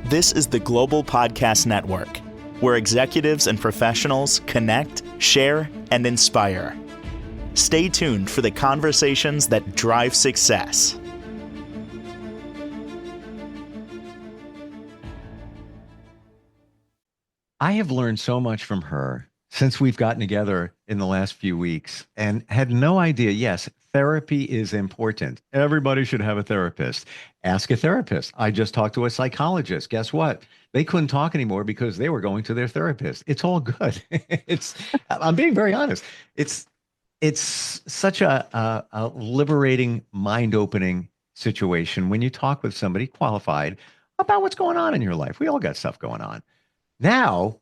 This is the Global Podcast Network, where executives and professionals connect, share, and inspire. Stay tuned for the conversations that drive success. I have learned so much from her since we've gotten together in the last few weeks and had no idea. Yes, therapy is important. Everybody should have a therapist. Ask a therapist. I just talked to a psychologist. Guess what? They couldn't talk anymore because they were going to their therapist. It's all good. I'm being very honest. It's such a liberating, mind-opening situation when you talk with somebody qualified about what's going on in your life. We all got stuff going on. Now,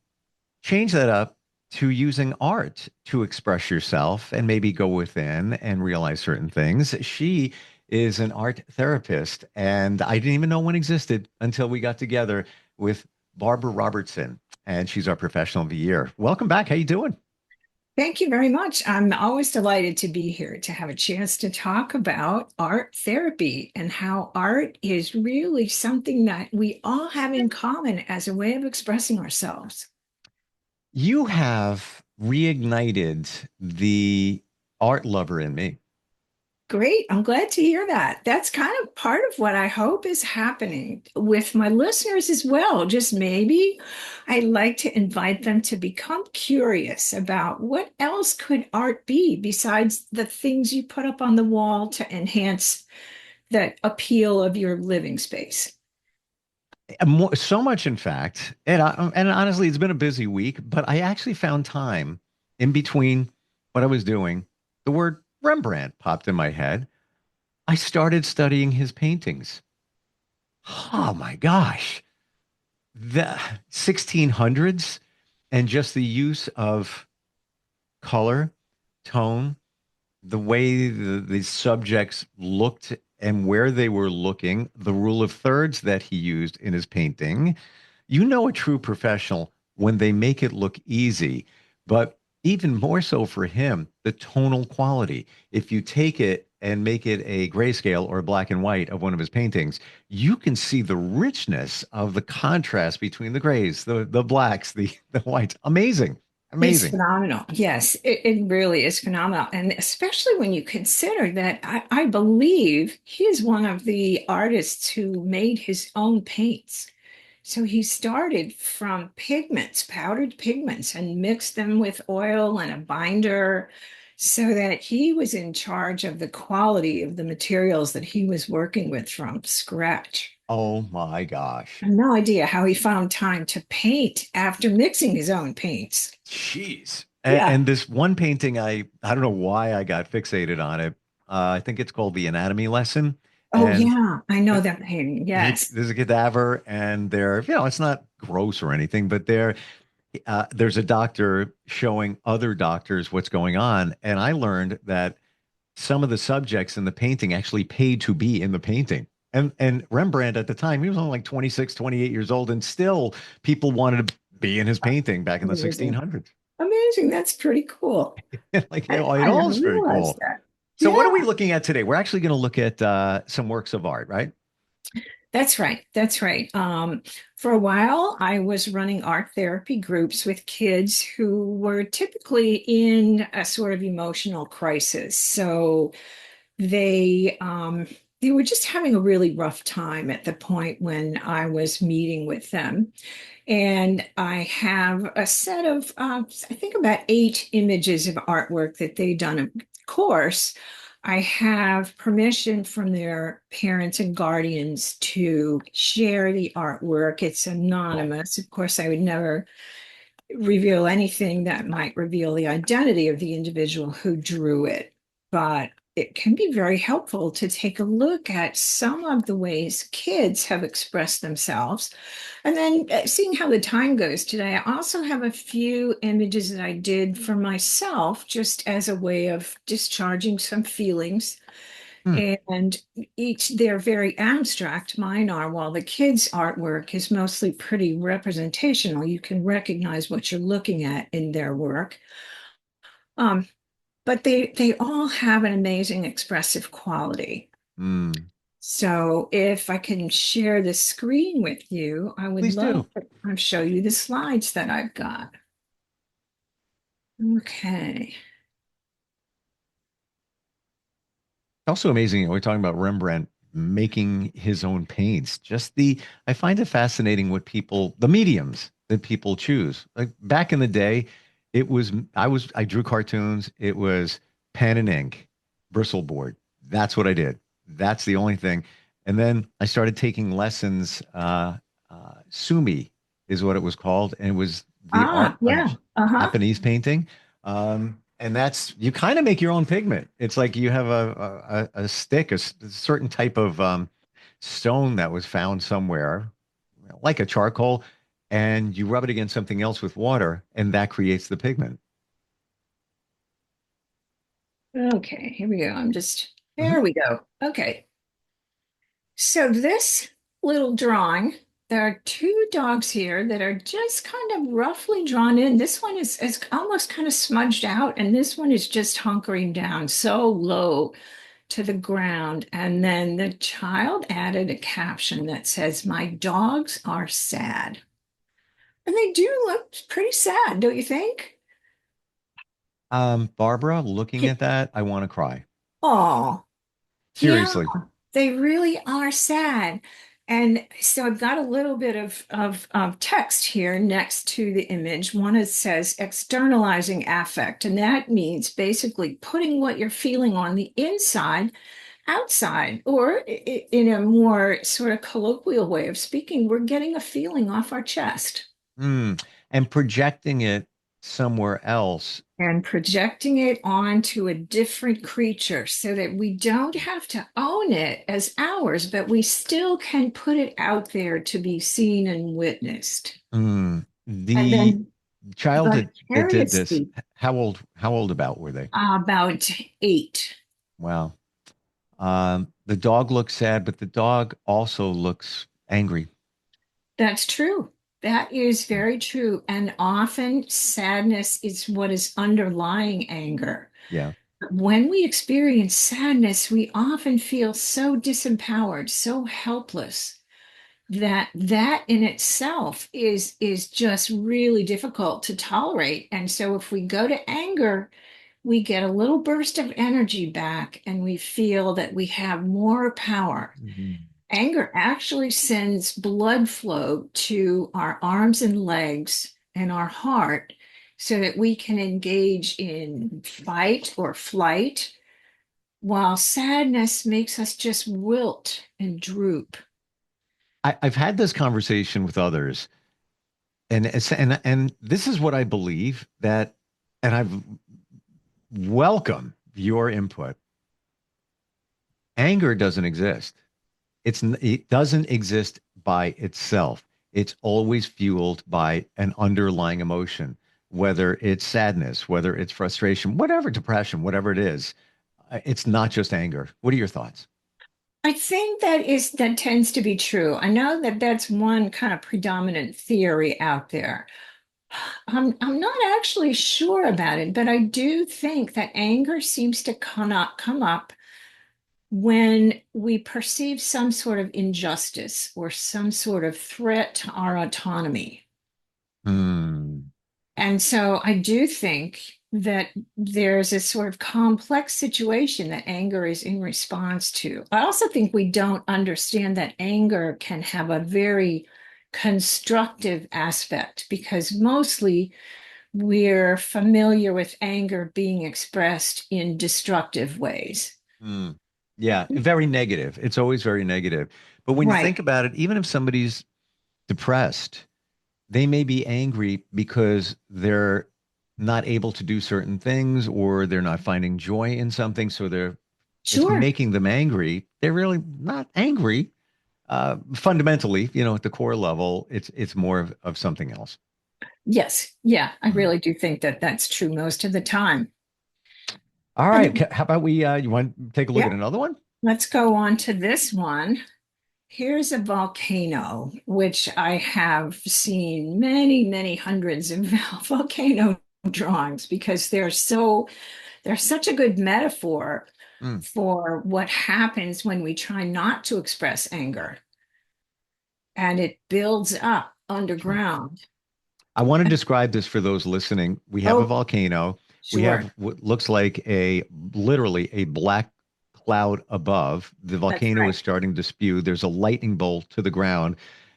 change that up to using art to express yourself and maybe go within and realize certain things. She is an art therapist, and I didn't even know one existed until we got together with Barbara Robertson, and she's our professional of the year. Welcome back. How you doing? Thank you very much. I'm always delighted to be here to have a chance to talk about art therapy and how art is really something that we all have in common as a way of expressing ourselves. You have reignited the art lover in me. Great. I'm glad to hear that. That's kind of part of what I hope is happening with my listeners as well. Just maybe I'd like to invite them to become curious about what else could art be besides the things you put up on the wall to enhance the appeal of your living space. So much, in fact, and honestly, it's been a busy week, but I actually found time in between what I was doing. The word Rembrandt popped in my head. I started studying his paintings. Oh my gosh, the 1600s and just the use of color, tone, the way the subjects looked and where they were looking, the rule of thirds that he used in his painting. You know a true professional when they make it look easy, but even more so for him, the tonal quality. If you take it and make it a grayscale or black and white of one of his paintings, you can see the richness of the contrast between the grays, the blacks, the whites. Amazing. It's Amazing. phenomenal. Yes, it really is phenomenal. And especially when you consider that I believe he is one of the artists who made his own paints. So he started from pigments, powdered pigments, and mixed them with oil and a binder so that he was in charge of the quality of the materials that he was working with from scratch. Oh my gosh. I have no idea how he found time to paint after mixing his own paints. Jeez. Yeah. And this one painting, I don't know why I got fixated on it. I think it's called The Anatomy Lesson. Oh, And yeah. I know that painting. Yes. there's a cadaver, and it's not gross or anything, but there's a doctor showing other doctors what's going on. And I learned that some of the subjects in the painting actually paid to be in the painting. And Rembrandt at the time, he was only like 26, 28 years old, and still people wanted to be in his painting back in the Amazing. 1600s. Amazing. That's pretty cool. Like, I it all never is very realized cool. that. So what are Yeah. we looking at today? We're actually going to look at some works of art, right? That's right. That's right. For a while, I was running art therapy groups with kids who were typically in a sort of emotional crisis. So they were just having a really rough time at the point when I was meeting with them. And I have a set of, I think about 8 images of artwork that they've done. Of course, I have permission from their parents and guardians to share the artwork. It's Cool. anonymous. Of course, I would never reveal anything that might reveal the identity of the individual who drew it. But it can be very helpful to take a look at some of the ways kids have expressed themselves. And then seeing how the time goes today, I also have a few images that I did for myself just as a way of discharging some feelings. Hmm. And they're very abstract. Mine are, while the kids' artwork is mostly pretty representational, you can recognize what you're looking at in their work. But they all have an amazing expressive quality. Hmm. So if I can share the screen with you, I would Please love do. to show you the slides that I've got. Okay. Also amazing. We're talking about Rembrandt making his own paints. I find it fascinating the mediums that people choose. Like back in the day, I drew cartoons. It was pen and ink, bristleboard. That's what I did. That's the only thing. And then I started taking lessons. Sumi is what it was called, and it was the art Ah, of yeah. Uh-huh. Japanese painting. And that's you kind of make your own pigment. It's like you have a stick, a certain type of stone that was found somewhere, like a charcoal, and you rub it against something else with water, and that creates the pigment. Okay, here we go. Mhm. There we go. Okay. So this little drawing, there are two dogs here that are just kind of roughly drawn in. This one is almost kind of smudged out, and this one is just hunkering down so low to the ground. And then the child added a caption that says, "My dogs are sad." And they do look pretty sad, don't you think? Barbara, looking at that, I want to cry. Oh, yeah, Seriously. they really are sad. And so I've got a little bit of text here next to the image. One it says externalizing affect, and that means basically putting what you're feeling on the inside outside, or in a more sort of colloquial way of speaking, we're getting a feeling off our chest Mm. And projecting it somewhere else. and projecting it onto a different creature so that we don't have to own it as ours, but we still can put it out there to be seen and witnessed. Mm. And The then child that did this, vicariously, how old about were they? about 8. Wow. The dog looks sad, but the dog also looks angry. That's true. That is very true. And often sadness is what is underlying anger. Yeah. When we experience sadness, we often feel so disempowered, so helpless that that in itself is just really difficult to tolerate. And so if we go to anger, we get a little burst of energy back and we feel that we have more power. Mhm. Anger actually sends blood flow to our arms and legs and our heart so that we can engage in fight or flight, while sadness makes us just wilt and droop. I've had this conversation with others, and this is what I believe that, and I've welcome your input. Anger doesn't exist. It doesn't exist by itself. It's always fueled by an underlying emotion, whether it's sadness, whether it's frustration, whatever, depression, whatever it is. It's not just anger. What are your thoughts? I think that tends to be true. I know that that's one kind of predominant theory out there. I'm not actually sure about it, but I do think that anger seems to come up when we perceive some sort of injustice or some sort of threat to our autonomy. Hmm. And so I do think that there's a sort of complex situation that anger is in response to. I also think we don't understand that anger can have a very constructive aspect because mostly we're familiar with anger being expressed in destructive ways. Hmm. Yeah, very negative. It's always very negative. But when you Right. think about it, even if somebody's depressed, they may be angry because they're not able to do certain things or they're not finding joy in something. So it's Sure. making them angry. They're really not angry. Fundamentally, at the core level, it's more of something else. Yes. Yeah, I Mm. really do think that that's true most of the time. All And right. How about you want to take a look yeah, at another one? let's go on to this one. Here's a volcano, which I have seen many, many hundreds of volcano drawings because they're such a good metaphor Mm. for what happens when we try not to express anger, and it builds up Sure. underground. I want to describe this for those listening. We have a Oh, volcano. We sure. have what looks like literally a black cloud above. The That's volcano is right. starting to spew. There's a lightning bolt to the ground.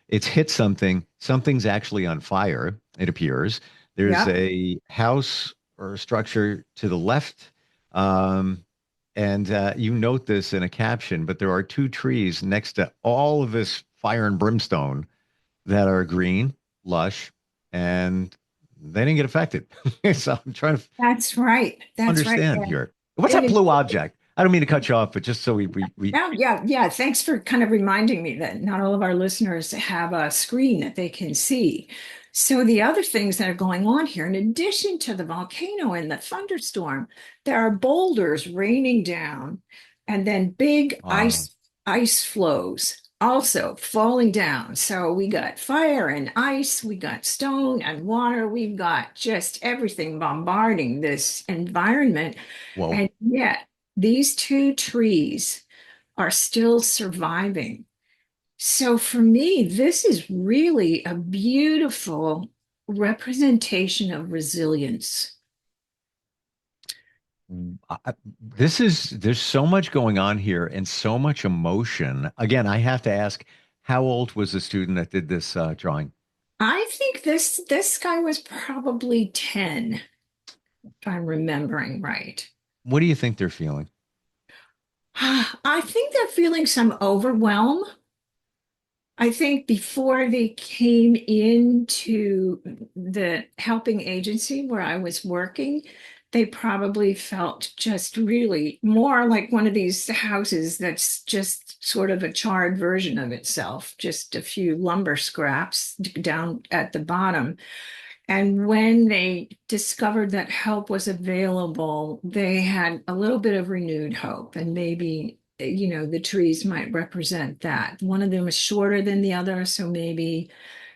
It's hit something. Something's actually on fire, it appears. There's Yep. a house or a structure to the left. Um, and you note this in a caption, but there are two trees next to all of this fire and brimstone that are green, lush, and they didn't get affected. So I'm trying to That's right. That's right. understand here. What's And that it, blue object? I don't mean to cut you off, but just so we yeah. Thanks for kind of reminding me that not all of our listeners have a screen that they can see. So the other things that are going on here, in addition to the volcano and the thunderstorm, there are boulders raining down, and then big uh ice flows also falling down. So we got fire and ice, we got stone and water, we've got just everything bombarding this environment. whoa. And yet these two trees are still surviving. So for me, this is really a beautiful representation of resilience. This is there's so much going on here and so much emotion. Again, I have to ask, how old was the student that did this drawing? I think this guy was probably 10, if I'm remembering right. What do you think they're feeling? I think they're feeling some overwhelm. I think before they came into the helping agency where I was working, they probably felt just really more like one of these houses that's just sort of a charred version of itself, just a few lumber scraps down at the bottom. And when they discovered that help was available, they had a little bit of renewed hope. And maybe, the trees might represent that. One of them is shorter than the other. So maybe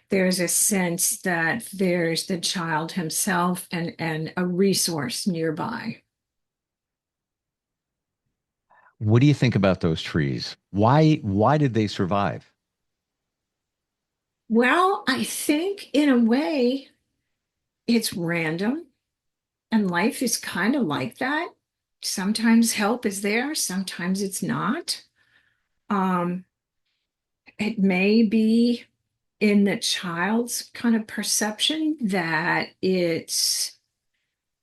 there's a sense that there's the child himself and a resource nearby. What do you think about those trees? Why did they survive? Well, I think in a way it's random, and life is kind of like that. Sometimes help is there, sometimes it's not. Um, it may be in the child's kind of perception that it's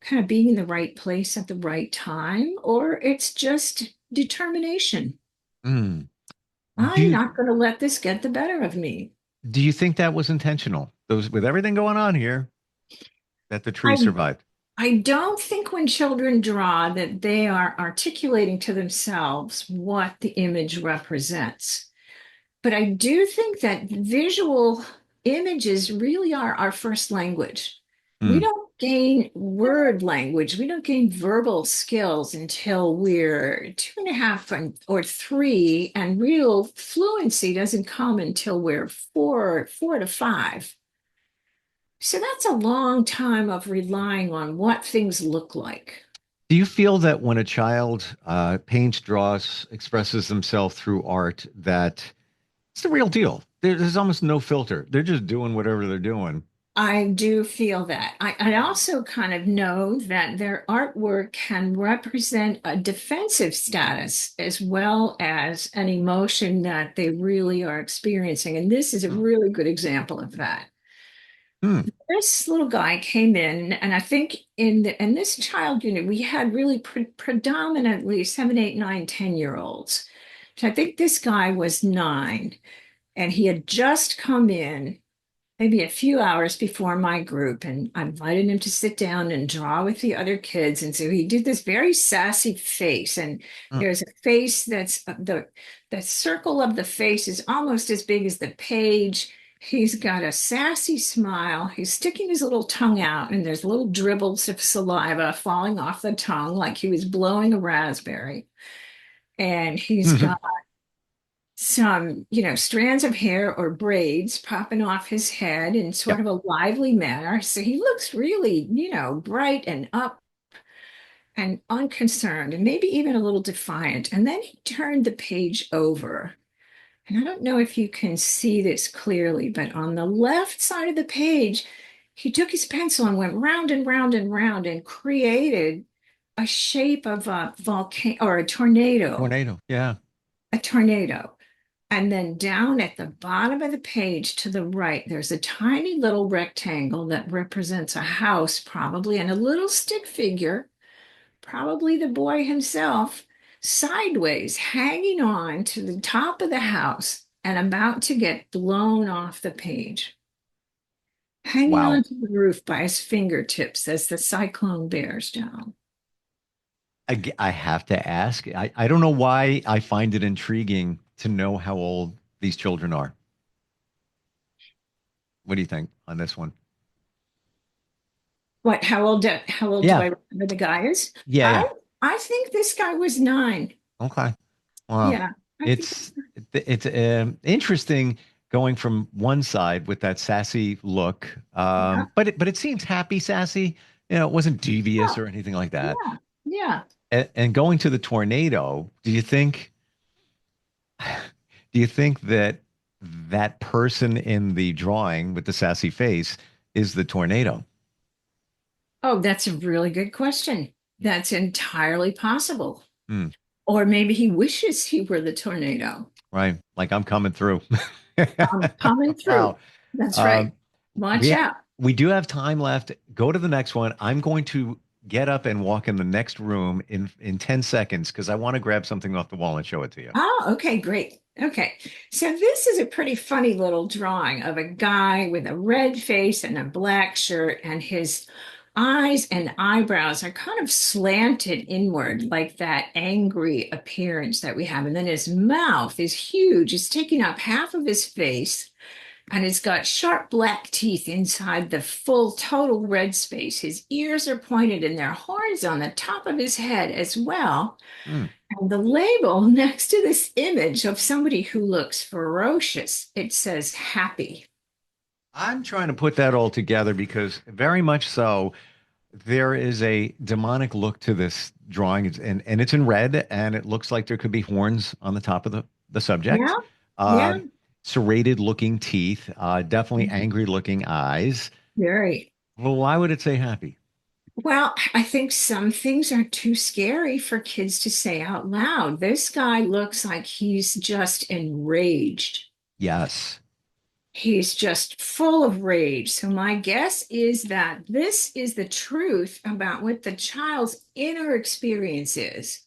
kind of being in the right place at the right time, or it's just determination. Mm. Do I'm you not going to let this get the better of me. do you think that was intentional? Those with everything going on here, that the tree I survived. I don't think when children draw that they are articulating to themselves what the image represents. But I do think that visual images really are our first language. We Mm. don't gain word language, we don't gain verbal skills until we're two and a half or three, and real fluency doesn't come until we're four to five. So that's a long time of relying on what things look like. Do you feel that when a child paints, draws, expresses themselves through art, that it's the real deal? There's almost no filter. They're just doing whatever they're doing. I do feel that. I also kind of know that their artwork can represent a defensive status as well as an emotion that they really are experiencing. And this is a really good example of that. Hmm. This little guy came in, and I think in this child unit, we had really predominantly 7, 8, 9, 10 year olds. So I think this guy was 9, and he had just come in maybe a few hours before my group, and I invited him to sit down and draw with the other kids. And so he did this very sassy face, and Hmm. there's a face that's the circle of the face is almost as big as the page. He's got a sassy smile. He's sticking his little tongue out, and there's little dribbles of saliva falling off the tongue like he was blowing a raspberry. And he's got some, strands of hair or braids popping off his head in sort Yep. of a lively manner. So he looks really, bright and up. and unconcerned and maybe even a little defiant. And then he turned the page over. And I don't know if you can see this clearly, but on the left side of the page, he took his pencil and went round and round and round and created a shape of a volcano or a tornado, Tornado. Yeah. a tornado. And then down at the bottom of the page to the right, there's a tiny little rectangle that represents a house, probably, and a little stick figure, probably the boy himself, sideways, hanging on to the top of the house and about to get blown off the page, hanging on Wow. to the roof by his fingertips as the cyclone bears down. I have to ask. I don't know why I find it intriguing to know how old these children are. What do you think on this one? What, how old do Yeah. I remember the guy is? Yeah. I Yeah. I think this guy was 9. Okay. Well, Yeah, I think it's interesting going from one side with that sassy look, yeah, but it seems happy sassy. It wasn't devious yeah, or anything like that. yeah, yeah. And going to the tornado, do you think that that person in the drawing with the sassy face is the tornado? Oh, that's a really good question. That's entirely possible. Hmm, Or maybe he wishes he were the tornado. right. Like I'm coming through. Coming through. Wow. That's right. Um, Watch we out. we do have time left. Go to the next one. I'm going to get up and walk in the next room in 10 seconds because I want to grab something off the wall and show it to you. Oh, okay, great. Okay. So this is a pretty funny little drawing of a guy with a red face and a black shirt, and his eyes and eyebrows are kind of slanted inward, like that angry appearance that we have. And then his mouth is huge. It's taking up half of his face. And it's got sharp black teeth inside the full total red space. His ears are pointed and there are horns on the top of his head as well. Hmm. And the label next to this image of somebody who looks ferocious, it says happy. I'm trying to put that all together because very much so, there is a demonic look to this drawing, and it's in red, and it looks like there could be horns on the top of the subject. Yeah, Uh, yeah, Serrated looking teeth, definitely angry looking eyes. very. Well, why would it say happy? Well, I think some things are too scary for kids to say out loud. This guy looks like he's just enraged. Yes. He's just full of rage. So, my guess is that this is the truth about what the child's inner experience is.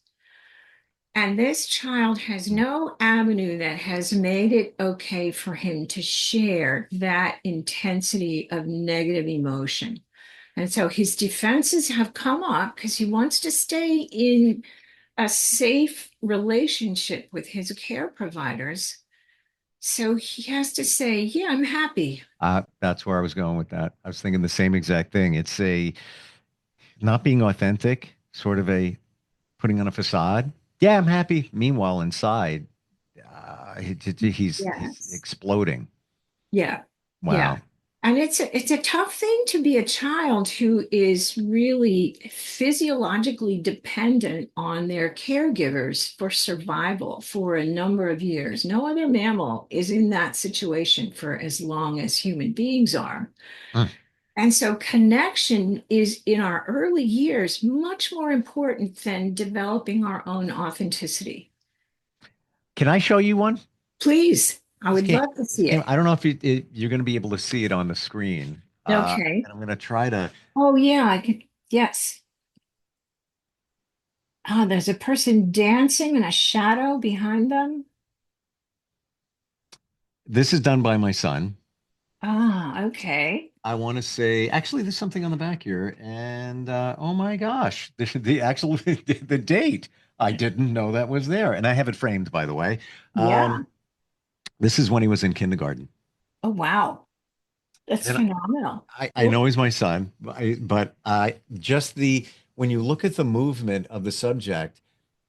And this child has no avenue that has made it okay for him to share that intensity of negative emotion. And so his defenses have come up because he wants to stay in a safe relationship with his care providers. So he has to say, yeah, I'm happy. That's where I was going with that. I was thinking the same exact thing. It's a not being authentic, sort of a putting on a facade. Yeah, I'm happy. Meanwhile, inside, he's Yes. exploding. Yeah. Yeah. Wow. And it's a tough thing to be a child who is really physiologically dependent on their caregivers for survival for a number of years. No other mammal is in that situation for as long as human beings are. Hmm. And so connection is in our early years much more important than developing our own authenticity. Can I show you one? Please, I This would came, love to this see came. it. I don't know if you're going to be able to see it on the screen. Okay. And I'm going to try to. Oh yeah, I could, yes. Oh, there's a person dancing and a shadow behind them. This is done by my son. Ah, okay. I want to say, actually, there's something on the back here, and oh my gosh, the actual the date. I didn't know that was there, and I have it framed, by the way. Yeah. This is when he was in kindergarten, Oh, wow. That's and phenomenal. I know he's my son, but I just the when you look at the movement of the subject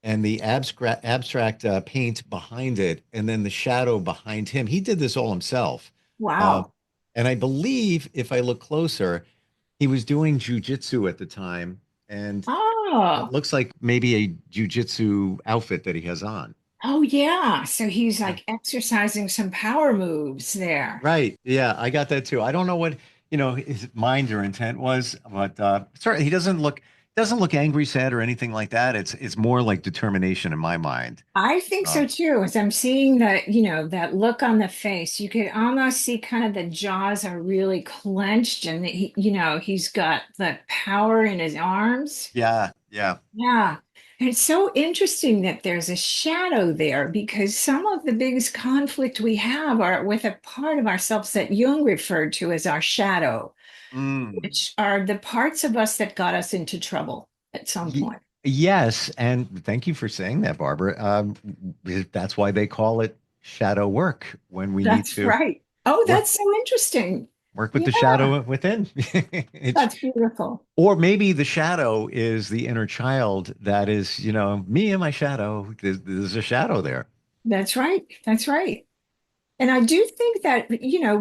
and the abstract paint behind it, and then the shadow behind him, he did this all himself. Uh, Wow. and I believe if I look closer, he was doing jujitsu at the time, and It Oh, looks like maybe a jujitsu outfit that he has on. oh yeah. So he's Yeah. like exercising some power moves there. Right. Yeah, I got that too. I don't know what, his mind or intent was, but certainly he doesn't look angry, sad, or anything like that. It's more like determination in my mind. I think Uh, so too. As I'm seeing that, that look on the face, you could almost see kind of the jaws are really clenched and he's got the power in his arms. yeah, yeah. Yeah. And it's so interesting that there's a shadow there because some of the biggest conflict we have are with a part of ourselves that Jung referred to as our shadow, Mm. which are the parts of us that got us into trouble at some Ye- point. yes, and thank you for saying that, Barbara. That's why they call it shadow work when we need That's to right. Oh, work that's so interesting. work with Yeah, the shadow within. It's that's beautiful. Or maybe the shadow is the inner child that is, me and my shadow. There's a shadow there. That's right. That's right. And I do think that,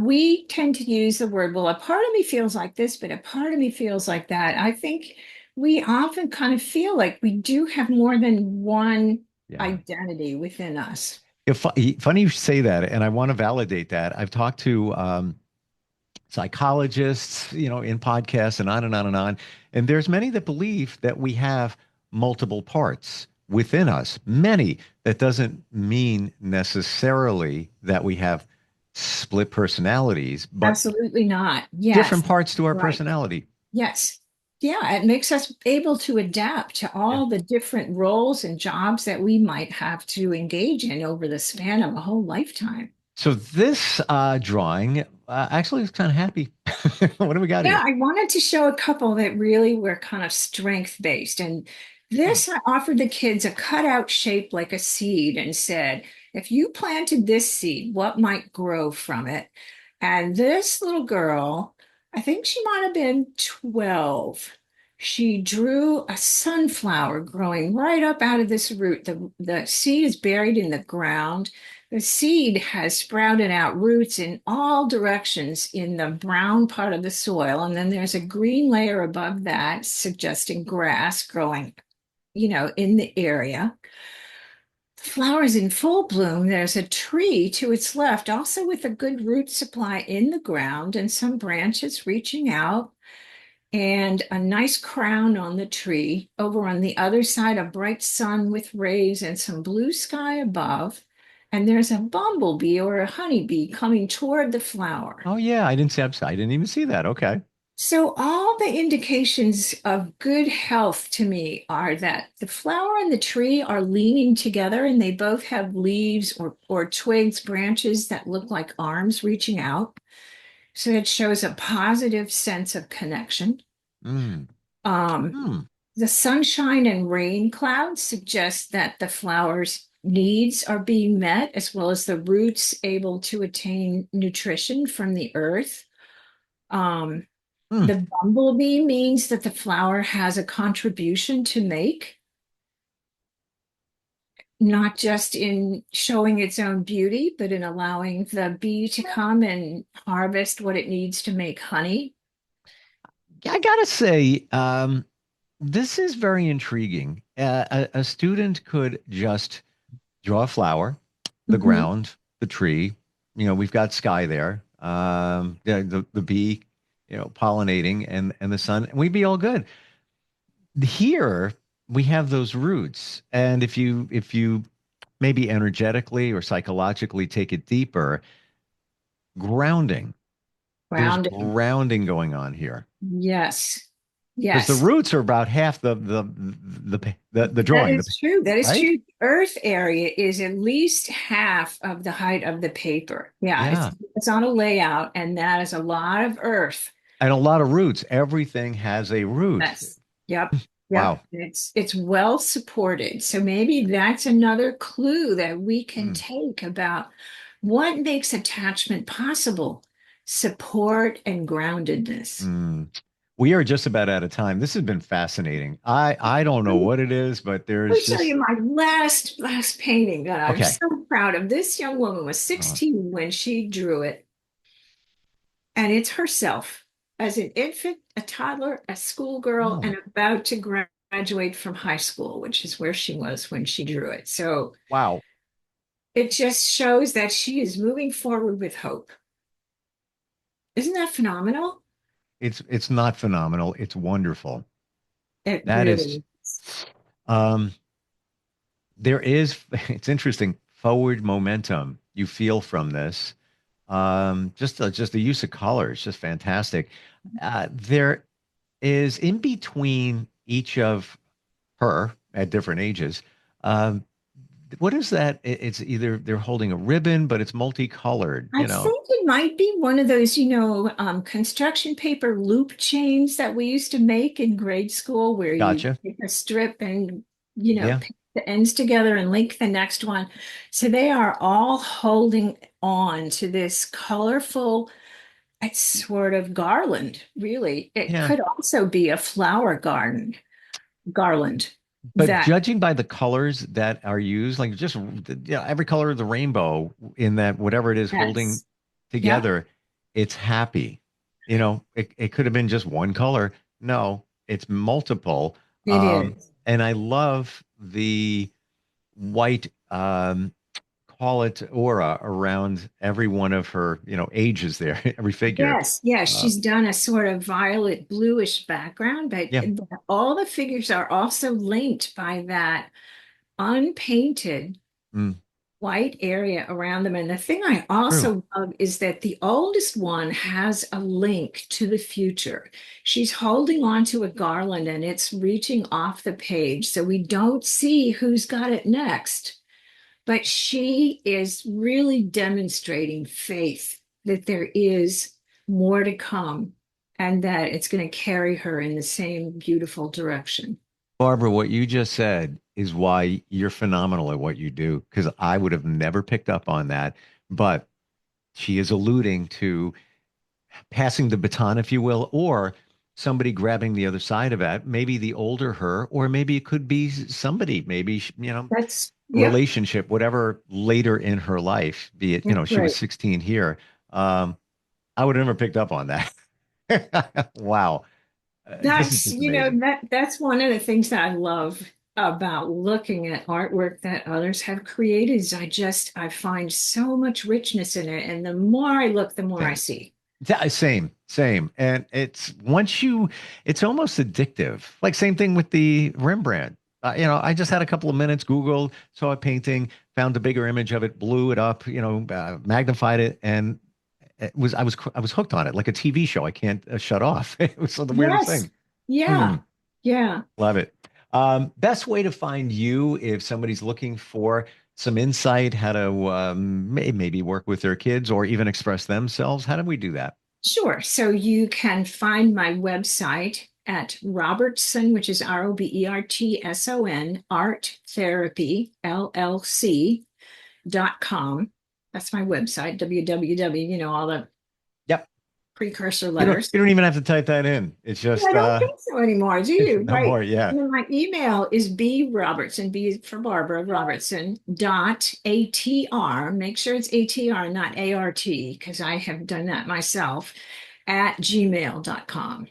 we tend to use the word, well, a part of me feels like this, but a part of me feels like that. I think we often kind of feel like we do have more than one Yeah. identity within us. Funny you say that, and I want to validate that. I've talked to psychologists, in podcasts and on and on and on. And there's many that believe that we have multiple parts within us. Many. That doesn't mean necessarily that we have split personalities, but Absolutely not. Yes. different parts to our Right. personality. Yes. Yeah, it makes us able to adapt to Yeah. all the different roles and jobs that we might have to engage in over the span of a whole lifetime. So this drawing actually is kind of happy. What do we got Yeah, here? I wanted to show a couple that really were kind of strength based. And Hmm. this, I offered the kids a cutout shaped like a seed and said, if you planted this seed, what might grow from it? And this little girl, I think she might have been 12. She drew a sunflower growing right up out of this root. The seed is buried in the ground. The seed has sprouted out roots in all directions in the brown part of the soil. And then there's a green layer above that, suggesting grass growing, in the area. The flower's in full bloom. There's a tree to its left, also with a good root supply in the ground and some branches reaching out and a nice crown on the tree. Over on the other side, a bright sun with rays and some blue sky above. And there's a bumblebee or a honeybee coming toward the flower. Oh yeah, I didn't even see that. Okay. So, all the indications of good health to me are that the flower and the tree are leaning together and they both have leaves or twigs, branches that look like arms reaching out. So, it shows a positive sense of connection. Mm. Um, Hmm. The sunshine and rain clouds suggest that the flower's needs are being met, as well as the roots able to attain nutrition from the earth. Um, Hmm. the bumblebee means that the flower has a contribution to make, not just in showing its own beauty, but in allowing the bee to come and harvest what it needs to make honey. Yeah, I gotta say, this is very intriguing. A student could just draw a flower, the Mhm. ground, the tree. We've got sky there. The bee, pollinating and the sun, and we'd be all good. Here we have those roots, and if you maybe energetically or psychologically take it deeper, grounding. There's Grounding. grounding going on here. Yes. Because the Yes. roots are about half the That drawing, is true. That is right? true. The Earth area is at least half of the height of the paper. Yeah, Yeah, it's on a layout, and that is a lot of Earth. and a lot of roots. Everything has a root. Yes. Yep. Yep. Wow. It's well supported. So maybe that's another clue that we can Mm, take about what makes attachment possible. Support and groundedness. mm. We are just about out of time. This has been fascinating. I don't know what it is, but Let me there's show just you my last painting that I'm okay. so proud of. This young woman was Uh, 16 when she drew it, and it's herself as an infant, a toddler, a schoolgirl, oh, and about to graduate from high school, which is where she was when she drew it. So Wow. it just shows that she is moving forward with hope. Isn't that phenomenal? It's not phenomenal. It's wonderful. It That is, really is. um, there is, it's interesting, forward momentum you feel from this. Just the use of color is just fantastic. There is in between each of her at different ages. Um, what is that? It's either they're holding a ribbon, but it's multicolored, I think it might be one of those, construction paper loop chains that we used to make in grade school, where you Gotcha. take a strip and, Yeah. pick the ends together and link the next one. So they are all holding on to this colorful, it's sort of garland, really. It Yeah. could also be a flower garland But that, judging by the colors that are used, like just every color of the rainbow in that whatever it is holding yes, yeah, together, it's happy. It could have been just one color. No, it's multiple. it is. And I love the white, call it aura around every one of her, ages there, every figure. Yes, yes, Uh, she's done a sort of violet bluish background, but yeah. all the figures are also linked by that unpainted Mm, white area around them. And the thing I true. also love is that the oldest one has a link to the future. She's holding on to a garland and it's reaching off the page, so we don't see who's got it next. But she is really demonstrating faith that there is more to come and that it's going to carry her in the same beautiful direction. Barbara, what you just said is why you're phenomenal at what you do, because I would have never picked up on that. But she is alluding to passing the baton, if you will, or somebody grabbing the other side of that, maybe the older her, or maybe it could be somebody, maybe, That's, yep, relationship, whatever later in her life, be it, that's she was right. 16 here. I would have never picked up on that. Wow. This is That's, just amazing. that's one of the things that I love about looking at artwork that others have created is I find so much richness in it. And the more I look, the more I Same. see. Same. And it's almost addictive. Like same thing with the Rembrandt. I just had a couple of minutes, Googled, saw a painting, found a bigger image of it, blew it up, magnified it, and I was hooked on it like a TV show. I can't shut off. It was the weirdest Yes. thing. Hmm. Yeah. Yeah. Love it. Best way to find you if somebody's looking for some insight, how to maybe work with their kids or even express themselves. How do we do that? Sure. So you can find my website at Robertson, which is Robertson, Art Therapy, LLC.com. That's my website, www, all the Yep. precursor You don't letters. you don't even have to type that in. It's I just don't think so anymore, do you? no Right. more. Yeah. And then my email is B Robertson, B for Barbara Robertson dot ATR. Make sure it's ATR, not ART, because I have done that myself at gmail.com.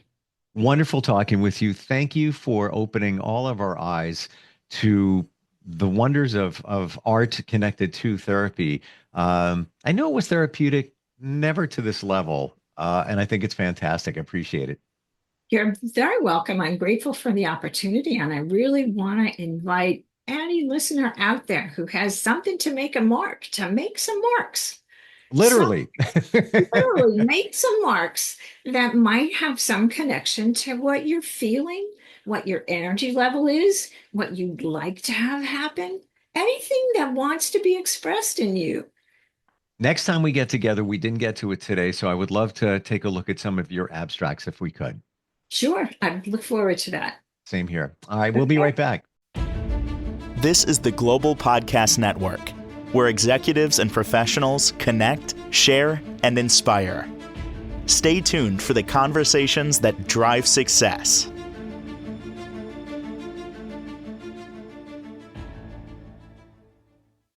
Wonderful talking with you. Thank you for opening all of our eyes to the wonders of art connected to therapy. I know it was therapeutic, never to this level. And I think it's fantastic. I appreciate it. You're very welcome. I'm grateful for the opportunity, and I really want to invite any listener out there who has something to make a mark to make some marks. Some Literally. literally make some marks that might have some connection to what you're feeling, what your energy level is, what you'd like to have happen, anything that wants to be expressed in you. Next time we get together, we didn't get to it today, so I would love to take a look at some of your abstracts if we could. Sure, I look forward to that. Same here. All right, we'll be Okay. right back. This is the Global Podcast Network, where executives and professionals connect, share, and inspire. Stay tuned for the conversations that drive success.